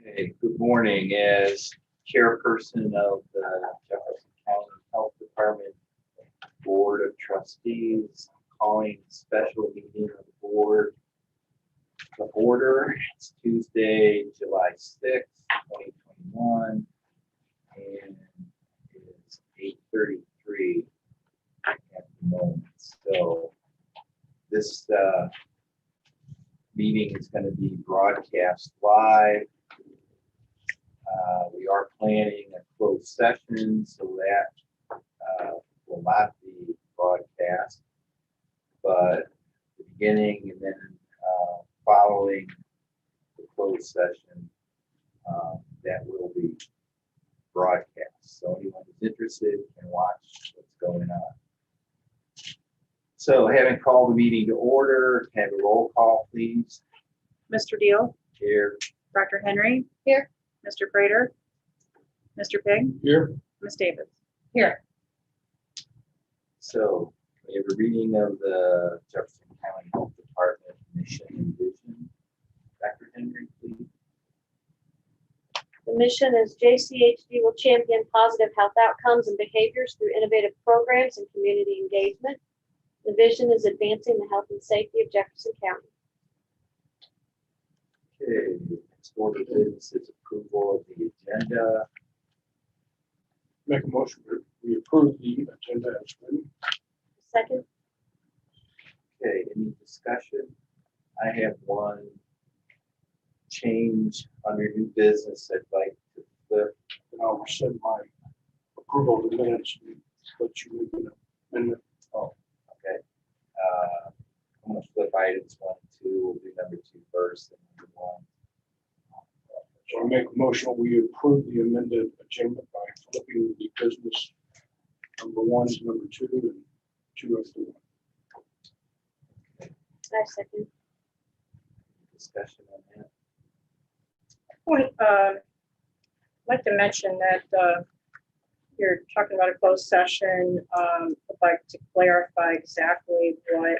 Hey, good morning. As chairperson of the Jefferson County Health Department Board of Trustees, calling special meeting of the board to order. It's Tuesday, July 6th, 2021, and it's 8:33 at the moment. So this meeting is going to be broadcast live. We are planning a closed session, so that will not be broadcast. But the beginning and then following the closed session, that will be broadcast. So anyone who's interested can watch what's going on. So having called the meeting to order, have a roll call, please. Mr. Deal, Here. Dr. Henry, Here. Mr. Prater, Mr. Pig, Here. Ms. Davis. Here. So we have a reading of the Jefferson County Health Department mission and vision. Dr. Henry, please. The mission is JCHD will champion positive health outcomes and behaviors through innovative programs and community engagement. The vision is advancing the health and safety of Jefferson County. Okay, next order of business is approval of the agenda. Make a motion that we approve the agenda as written. Second. Okay, any discussion? I have one change under new business I'd like to flip. And I'll rescind my approval of the minutes and let you make an amendment. Oh, okay. I'm going to flip items 1 and 2. We'll do number 2 first and number 1. So I make a motion, we approve the amended agenda by flipping the business number 1 to number 2 and 2 after 1. I second. Discussion on that. I'd like to mention that you're talking about a closed session. I'd like to clarify exactly what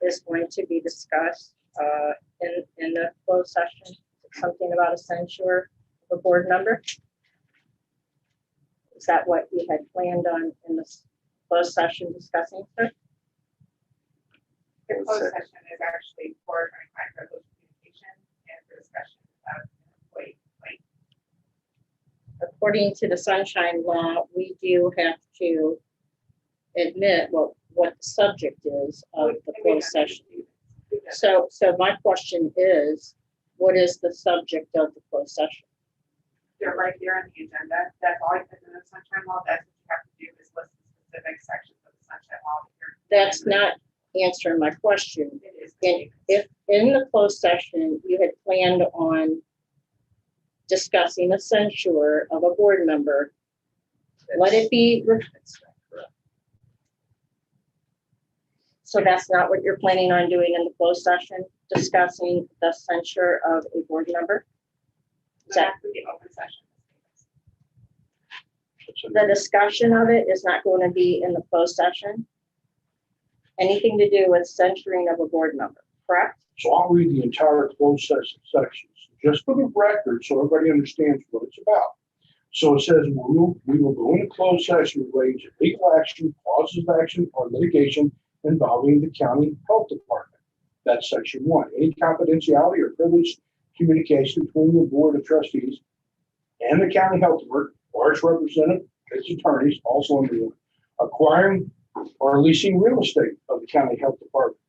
is going to be discussed in the closed session. Something about a censure of a board member. Is that what you had planned on in this closed session discussing? Sir? The closed session is actually for privileged communication and for discussion of employee complaint. According to the Sunshine Law, we do have to admit what the subject is of the closed session. So my question is, what is the subject of the closed session? They're right here on the agenda. That's all you put in the Sunshine Law. That's what you have to do is list the specific sections of the Sunshine Law. That's not answering my question. It is. If in the closed session, you had planned on discussing a censure of a board member, let it be. That's not correct. So that's not what you're planning on doing in the closed session, discussing the censure of a board member? That's the open session. The discussion of it is not going to be in the closed session? Anything to do with censuring of a board member, correct? So I'll read the entire closed session sections, just for the record, so everybody understands what it's about. So it says, we will go into closed session relating to legal action, causes of action, or litigation involving the county health department. That's section 1. Any confidentiality or privileged communication between the board of trustees and the county health department or its representative, its attorneys, also under the acquiring or leasing real estate of the county health department,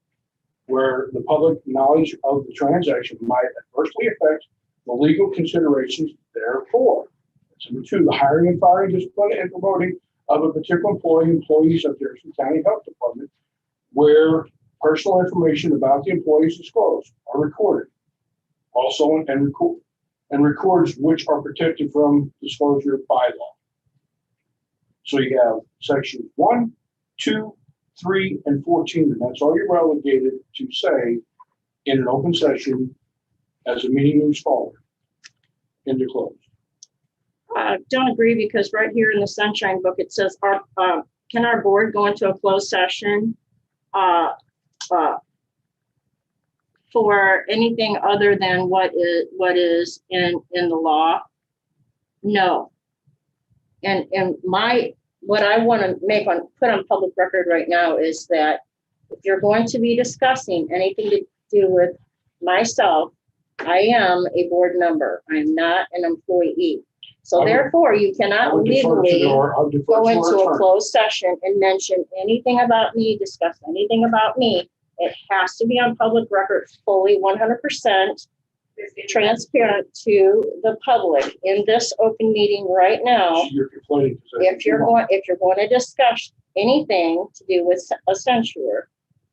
where the public knowledge of the transaction might adversely affect the legal considerations therefore. That's number 2, the hiring and firing, discipline, and promoting of a particular employees of Jefferson County Health Department, where personal information about the employees disclosed are recorded. Also, and records which are protected from disclosure by law. So you have sections 1, 2, 3, and 14, and that's all you're relegated to say in an open session as a meeting moves forward into close. Don't agree, because right here in the Sunshine Book, it says, can our board go into a closed session for anything other than what is in the law? No. And what I want to put on public record right now is that if you're going to be discussing anything to do with myself, I am a board member. I am not an employee. So I would- therefore, you I cannot would defer to legally I'll defer go to our into a attorney. closed session and mention anything about me, discuss anything about me. It has to be on public record, fully 100% Ms. Davis, transparent to the public in this open meeting right now. You're complaining. 'cause that's If you're what you going to discuss anything to do with a censure,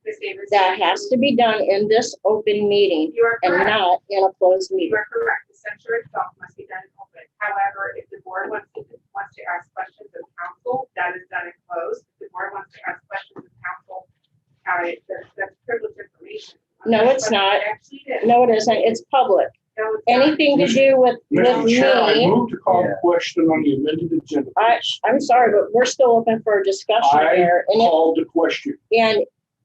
Ms. Davis, that has to be done in this open meeting You are and correct. not in a closed You meeting. are correct. The censure itself must be done in open. However, if the board wants to ask questions of council, that is done in closed. If the board wants to ask questions of council, that's privileged information. No, it's not. Actually, it is. No, it isn't. It's public. No, it's not. Anything to do with Mr. Chair, I me, move to call the Yeah. question on the amended agenda. please. I'm sorry, but we're still open for a discussion I here. called the question.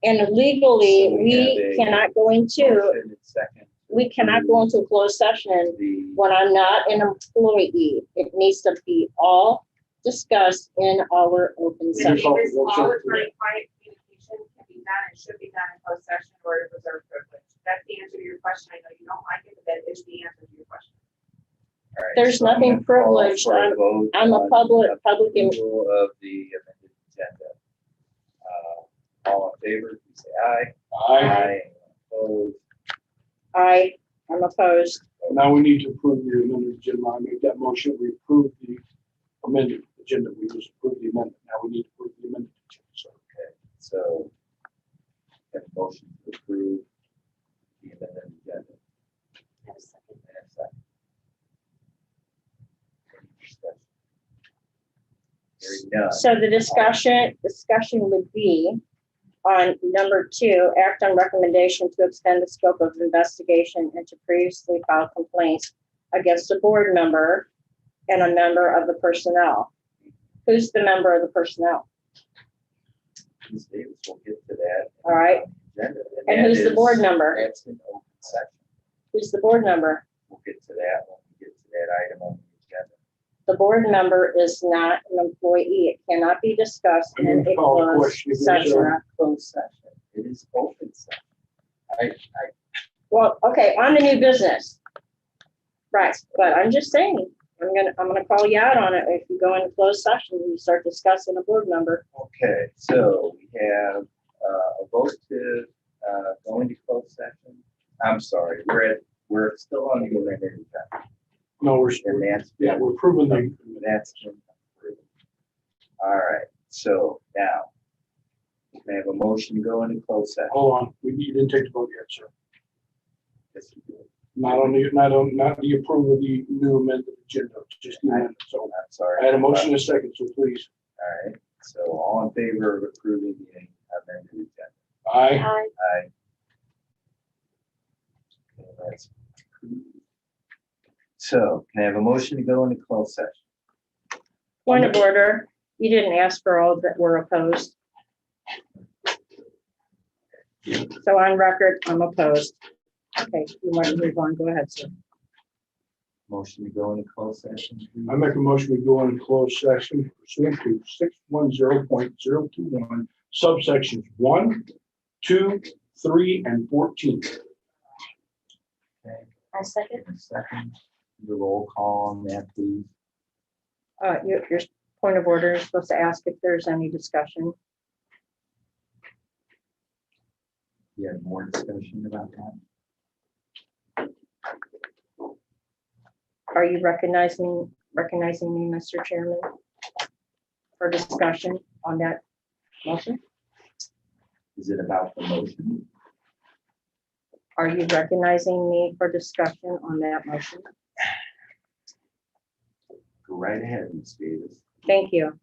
And legally, So we we have a cannot go into, Motion and second. we cannot go into a closed session The, when I'm not an employee. It needs to be all discussed in our open Ms. session. Davis, all attorney-client communication can be done and should be done in closed session or in reserved privilege. That's the answer to your question. I know you don't like it, but that is the answer to your question. all right, There's so I'm nothing gonna call privileged. for a vote I'm a on public em- approval of the amended agenda. All in favor, please say aye. Aye. Opposed? I'm opposed. Now we need to approve the amended agenda. I made that motion. We approved the amended agenda. We just approved the amendment. Now we need to approve the amended agenda. So Okay, so have a motion to approve the amended agenda. And a second. Any discussion? Hearing none. So the discussion would be on number 2, act on recommendation to extend the scope of investigation into previously filed complaints against a board member and a member of the personnel. Who's the member of the personnel? Ms. Davis will get to that. All right. Agenda, And that who's the board is- member? That's an open section. Who's the board member? We'll get to that when we get to that item on the agenda. The board member is not an employee. It cannot be discussed I'm in gonna a call the closed question again, session. sir. Not closed session. It is open session. I, Well, okay, on the new business. Right, but I'm just saying, I'm gonna call you out on it. If you go into closed session, you start discussing a board member. okay, so we have a vote to go into closed session. I'm sorry, we're still on the amended agenda. no, And that's, we're approving the. that's been approved. All right, so now, we can have a motion to go into closed session. Hold on, you didn't take the vote yet, sir. Yes, we do. Not the approval of the new amended agenda, just the amendment. So I'm sorry. I had a motion and a second, so please. All right, so all in favor of approving the amended agenda? Aye. Aye. Aye. Okay, that's approved. So can I have a motion to go into closed session? Point of order, you didn't ask for all that were opposed. So on record, I'm opposed. Okay, you want to move on, go ahead, sir. Motion to go into closed session? please? I make a motion we go into closed session pursuant to 610.021 subsections 1, 2, 3, and 14. Okay, I second. and a second, the roll call on that, please. Your point of order is supposed to ask if there's any discussion. You have more discussion about that? Are you recognizing me, Mr. Chairman? For discussion on that motion? Is it about the motion? Are you recognizing me for discussion on that motion? Go right ahead, Ms. Davis. Thank you.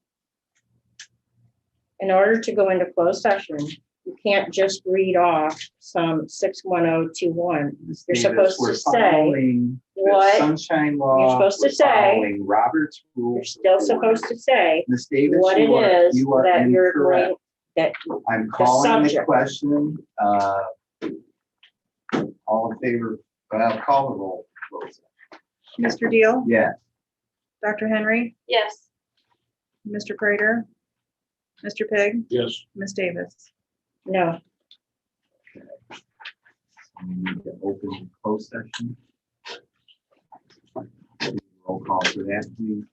In order to go into closed session, you can't just read off some 61021. Ms. You're Davis, supposed we're to say following the what Sunshine Law. supposed to We're say. following Robert's You're rules. still of order. supposed to say Ms. Davis, what it is you are that you're incorrect. going, that I'm calling the subject. question. All in favor, call the roll. Close session. Mr. Deal, Yes. Dr. Henry, Yes. Mr. Prater, Mr. Pig, Yes. Ms. Davis. No. We need to open the closed session. Roll call for that, please.